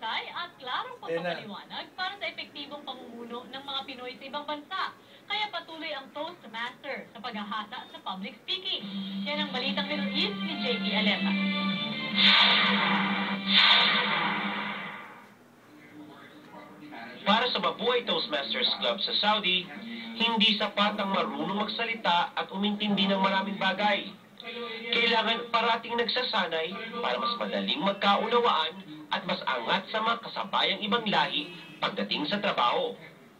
mahusay at klarong pagpapaliwanag para sa epektibong pamumuno ng mga Pinoy sa ibang bansa. Kaya patuloy ang Toastmaster sa paghahasa sa public speaking. Yan ang balitang Middle East ni JP Aleta. Para sa mabuhay Toastmasters Club sa Saudi, hindi sapat ang marunong magsalita at umintindi ng maraming bagay. Kailangan parating nagsasanay para mas madaling magkaunawaan at mas angat sa mga kasabayang ibang lahi pagdating sa trabaho.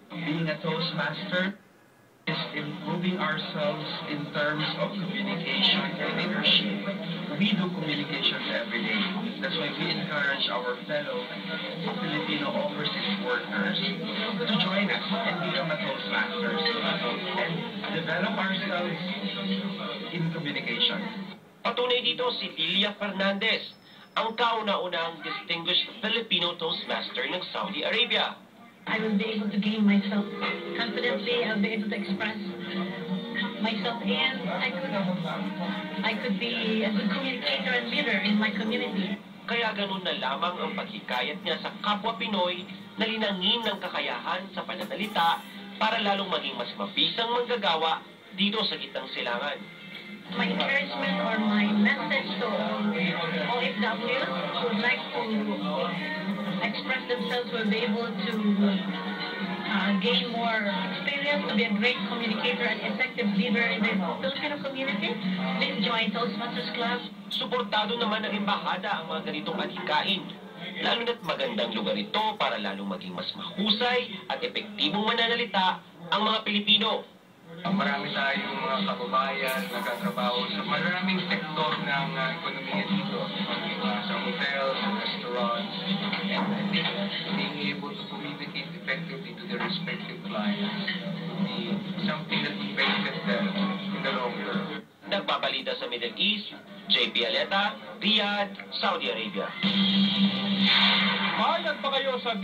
Being a Toastmaster is improving ourselves in terms of communication and leadership. We do communications every day. That's why we encourage our fellow Filipino overseas workers to join us and become a Toastmasters and develop ourselves in communication. Patunay dito si Lilia Fernandez, ang kauna-unang distinguished Filipino Toastmaster ng Saudi Arabia. I will be able to gain myself confidently. I'll be able to express myself, and I could be a good communicator and leader in my community. Kaya ganun na lamang ang paghikayat niya sa kapwa Pinoy na linangin ng kakayahan sa pananalita para lalong maging mas mabisang manggagawa dito sa gitnang silangan. My encouragement or my message to OFWs who would like to express themselves will be able to gain more experience to be a great communicator and effective leader in the Filipino community. Please join Toastmasters Club. Suportado naman ng embahada ang mga ganitong adhikain. Lalo na't magandang lugar ito para lalong maging mas mahusay at epektibong mananalita ang mga Pilipino. Marami tayong mga kababayan nagtatrabaho sa maraming sektor ng ekonomiya dito, sa hotels, restaurants, and I think being able to communicate effectively to their respective clients will be something that will benefit them in the long term. Nagbabalita sa Middle East, JP Aleta, Riyadh, Saudi Arabia. Bayad pa kayo sa